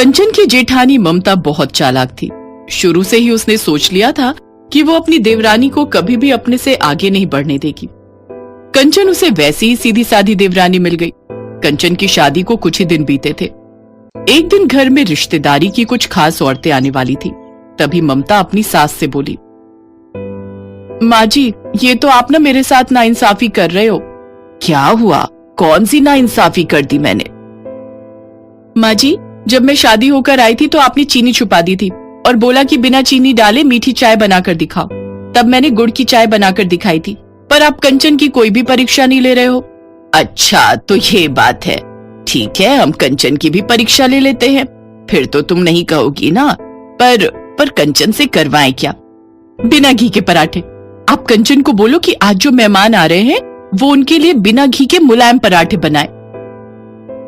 कंचन की जेठानी ममता बहुत चालाक थी। शुरू से ही उसने सोच लिया था कि वो अपनी देवरानी को कभी भी अपने से आगे नहीं बढ़ने देगी। कंचन उसे वैसी ही सीधी सादी देवरानी मिल गई। कंचन की शादी को कुछ ही दिन बीते थे। एक दिन घर में रिश्तेदारी की कुछ खास औरतें आने वाली थी। तभी ममता अपनी सास से बोली, माँ जी, ये तो आप ना मेरे साथ नाइंसाफी कर रहे हो। क्या हुआ? कौन सी नाइंसाफी कर दी मैंने? माँ जी, जब मैं शादी होकर आई थी तो आपने चीनी छुपा दी थी और बोला कि बिना चीनी डाले मीठी चाय बनाकर दिखाओ। तब मैंने गुड़ की चाय बनाकर दिखाई थी, पर आप कंचन की कोई भी परीक्षा नहीं ले रहे हो। अच्छा, तो ये बात है। ठीक है, हम कंचन की भी परीक्षा ले लेते हैं। फिर तो तुम नहीं कहोगी ना। पर कंचन से करवाएं क्या? बिना घी के पराठे। आप कंचन को बोलो कि आज जो मेहमान आ रहे हैं वो उनके लिए बिना घी के मुलायम पराठे बनाए।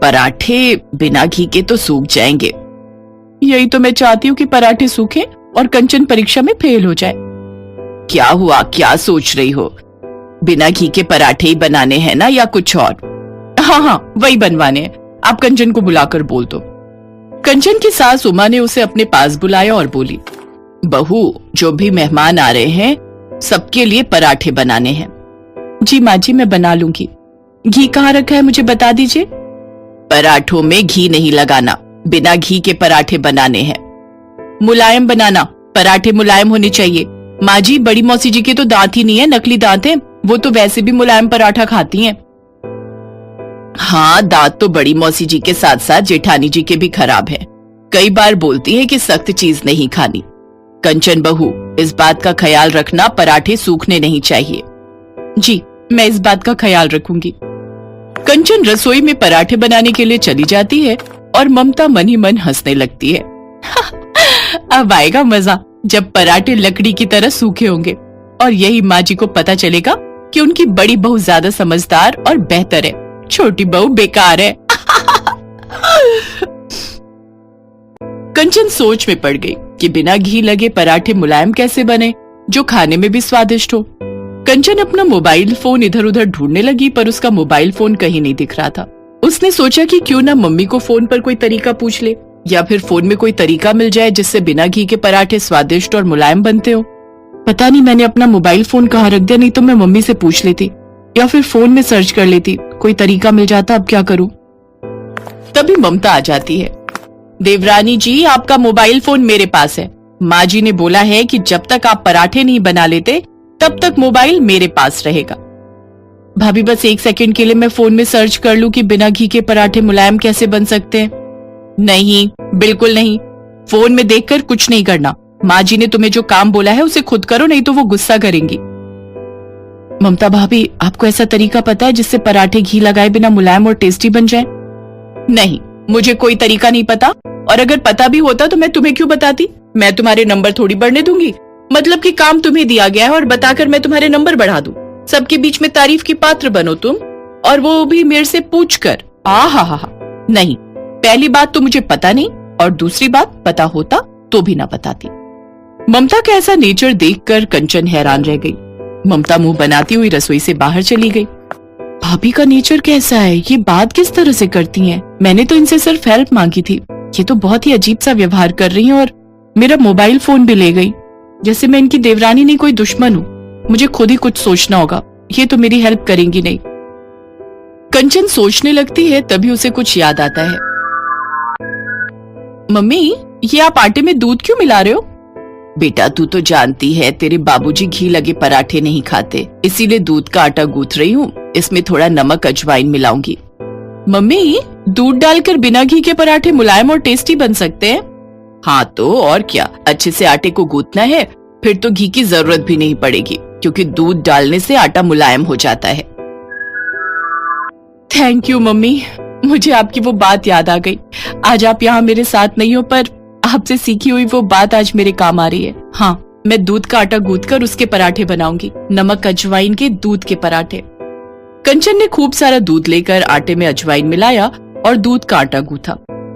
पराठे बिना घी के तो सूख जाएंगे। यही तो मैं चाहती हूँ कि पराठे सूखे और कंचन परीक्षा में फेल हो जाए। क्या हुआ? क्या सोच रही हो? बिना घी के पराठे ही बनाने हैं ना, या कुछ और? हाँ, वही बनवाने हैं। आप कंचन को बुलाकर बोल दो। कंचन की सास उमा ने उसे अपने पास बुलाया और बोली, बहू, जो भी मेहमान आ रहे हैं सबके लिए पराठे बनाने हैं। जी माँ जी, मैं बना लूंगी। घी कहाँ रखा है मुझे बता दीजिए। पराठों में घी नहीं लगाना, बिना घी के पराठे बनाने हैं। मुलायम बनाना, पराठे मुलायम होने चाहिए। माँ जी, बड़ी मौसी जी के तो दांत ही नहीं है, नकली दांत हैं। वो तो वैसे भी मुलायम पराठा खाती हैं। हाँ, दांत तो बड़ी मौसी जी के साथ साथ जेठानी जी के भी खराब हैं। कई बार बोलती है कि सख्त चीज नहीं खानी। कंचन बहू, इस बात का ख्याल रखना, पराठे सूखने नहीं चाहिए। जी, मैं इस बात का ख्याल रखूंगी। कंचन रसोई में पराठे बनाने के लिए चली जाती है और ममता मन ही मन हंसने लगती है। अब आएगा मजा जब पराठे लकड़ी की तरह सूखे होंगे और यही माँ जी को पता चलेगा कि उनकी बड़ी बहू ज्यादा समझदार और बेहतर है, छोटी बहू बेकार है। कंचन सोच में पड़ गई कि बिना घी लगे पराठे मुलायम कैसे बने, जो खाने में भी स्वादिष्ट हो। कंचन अपना मोबाइल फोन इधर उधर ढूंढने लगी, पर उसका मोबाइल फोन कहीं नहीं दिख रहा था। उसने सोचा कि क्यों ना मम्मी को फोन पर कोई तरीका पूछ ले, या फिर फोन में कोई तरीका मिल जाए जिससे बिना घी के पराठे स्वादिष्ट और मुलायम बनते हो। पता नहीं मैंने अपना मोबाइल फोन कहाँ रख दिया, नहीं तो मैं मम्मी से पूछ लेती या फिर फोन में सर्च कर लेती, कोई तरीका मिल जाता। अब क्या करूं? तभी ममता आ जाती है। देवरानी जी, आपका मोबाइल फोन मेरे पास है। माँ जी ने बोला है कि जब तक आप पराठे नहीं बना लेते तब तक मोबाइल मेरे पास रहेगा। भाभी, बस एक सेकंड के लिए मैं फोन में सर्च कर लूं कि बिना घी के पराठे मुलायम कैसे बन सकते हैं। नहीं, बिल्कुल नहीं। फोन में देखकर कुछ नहीं करना। माँ जी ने तुम्हें जो काम बोला है उसे खुद करो, नहीं तो वो गुस्सा करेंगी। ममता भाभी, आपको ऐसा तरीका पता है जिससे पराठे घी लगाए बिना मुलायम और टेस्टी बन जाए? नहीं, मुझे कोई तरीका नहीं पता, और अगर पता भी होता तो मैं तुम्हें क्यों बताती? मैं तुम्हारे नंबर थोड़ी बढ़ने दूंगी। मतलब कि काम तुम्हें दिया गया है और बताकर मैं तुम्हारे नंबर बढ़ा दूं। सबके बीच में तारीफ की पात्र बनो तुम, और वो भी मेरे से पूछकर। हा, नहीं, पहली बात तो मुझे पता नहीं, और दूसरी बात पता होता तो भी ना बताती। ममता का ऐसा नेचर देखकर कंचन हैरान रह गई। ममता मुंह बनाती हुई रसोई से बाहर चली गई। भाभी का नेचर कैसा है? ये बात किस तरह से करती हैं? मैंने तो इनसे सिर्फ हेल्प मांगी थी, ये तो बहुत ही अजीब सा व्यवहार कर रही हैं और मेरा मोबाइल फोन भी ले गई, जैसे मैं इनकी देवरानी नहीं कोई दुश्मन हूँ। मुझे खुद ही कुछ सोचना होगा, ये तो मेरी हेल्प करेंगी नहीं। कंचन सोचने लगती है, तभी उसे कुछ याद आता है। मम्मी, ये आप आटे में दूध क्यों मिला रहे हो? बेटा, तू तो जानती है तेरे बाबूजी घी लगे पराठे नहीं खाते, इसीलिए दूध का आटा गूंथ रही हूँ। इसमें थोड़ा नमक अजवाइन मिलाऊंगी। मम्मी, दूध डालकर बिना घी के पराठे मुलायम और टेस्टी बन सकते हैं? हाँ तो और क्या, अच्छे से आटे को गूंथना है, फिर तो घी की जरूरत भी नहीं पड़ेगी, क्योंकि दूध डालने से आटा मुलायम हो जाता है। थैंक यू मम्मी, मुझे आपकी वो बात याद आ गई। आज आप यहाँ मेरे साथ नहीं हो, पर आपसे सीखी हुई वो बात आज मेरे काम आ रही है। हाँ, मैं दूध का आटा गूंथकर उसके पराठे बनाऊंगी, नमक अजवाइन के दूध के पराठे। कंचन ने खूब सारा दूध लेकर आटे में अजवाइन मिलाया और दूध का आटा गूंथा।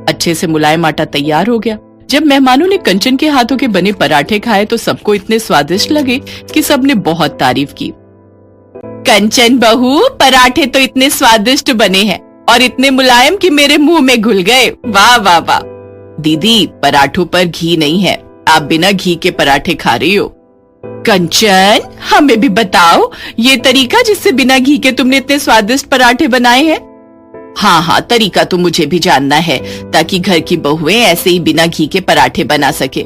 अच्छे से मुलायम आटा तैयार हो गया। जब मेहमानों ने कंचन के हाथों के बने पराठे खाए तो सबको इतने स्वादिष्ट लगे कि सबने बहुत तारीफ की। कंचन बहू, पराठे तो इतने स्वादिष्ट बने हैं और इतने मुलायम कि मेरे मुंह में घुल गए। वाह वाह वाह। दीदी, पराठों पर घी नहीं है, आप बिना घी के पराठे खा रही हो। कंचन, हमें भी बताओ ये तरीका जिससे बिना घी के तुमने इतने स्वादिष्ट पराठे बनाए हैं। हाँ हाँ, तरीका तो मुझे भी जानना है, ताकि घर की बहुएं ऐसे ही बिना घी के पराठे बना सके।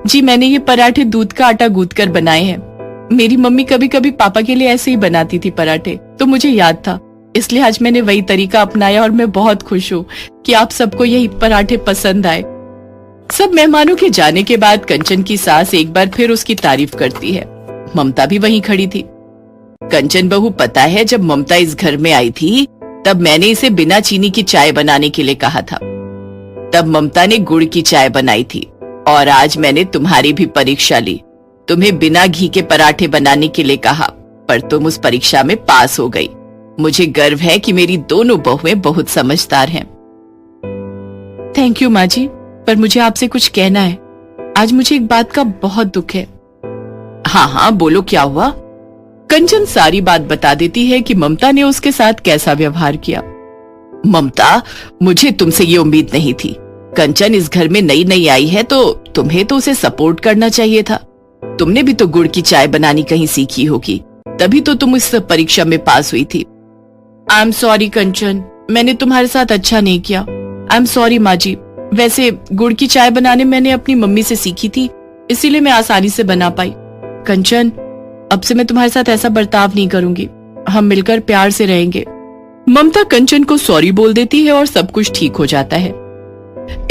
जी, मैंने ये पराठे दूध का आटा गूंथ कर बनाए हैं। मेरी मम्मी कभी कभी पापा के लिए ऐसे ही बनाती थी पराठे, तो मुझे याद था, इसलिए आज मैंने वही तरीका अपनाया और मैं बहुत खुश हूँ कि आप सबको यही पराठे पसंद आए। सब मेहमानों के जाने के बाद कंचन की सास एक बार फिर उसकी तारीफ करती है। ममता भी वहीं खड़ी थी। कंचन बहू, पता है जब ममता इस घर में आई थी तब मैंने इसे बिना चीनी की चाय बनाने के लिए कहा था। तब ममता ने गुड़ की चाय बनाई थी और आज मैंने तुम्हारी भी परीक्षा ली। तुम्हें बिना घी के पराठे बनाने के लिए कहा, पर तुम उस परीक्षा में पास हो गई। मुझे गर्व है कि मेरी दोनों बहुएं बहुत समझदार हैं। थैंक यू माँ जी, पर मुझे आपसे कुछ कहना है। आज मुझे एक बात का बहुत दुख है। हाँ हाँ, बोलो, क्या हुआ? कंचन सारी बात बता देती है कि ममता ने उसके साथ कैसा व्यवहार किया। ममता, मुझे तुमसे ये उम्मीद नहीं थी। कंचन इस घर में नई नई आई है तो तुम्हें तो उसे सपोर्ट करना चाहिए था। तुमने भी तो गुड़ की चाय बनानी कहीं सीखी होगी, तभी तो तुम इस परीक्षा में पास हुई थी। आई एम सॉरी कंचन, मैंने तुम्हारे साथ अच्छा नहीं किया। आई एम सॉरी माँ जी। वैसे गुड़ की चाय बनाने मैंने अपनी मम्मी से सीखी थी, इसीलिए मैं आसानी से बना पाई। कंचन, अब से मैं तुम्हारे साथ ऐसा बर्ताव नहीं करूंगी। हम मिलकर प्यार से रहेंगे। ममता कंचन को सॉरी बोल देती है और सब कुछ ठीक हो जाता है।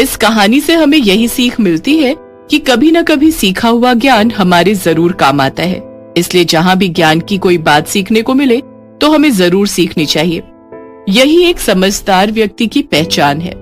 इस कहानी से हमें यही सीख मिलती है कि कभी न कभी सीखा हुआ ज्ञान हमारे जरूर काम आता है। इसलिए जहाँ भी ज्ञान की कोई बात सीखने को मिले तो हमें जरूर सीखनी चाहिए। यही एक समझदार व्यक्ति की पहचान है।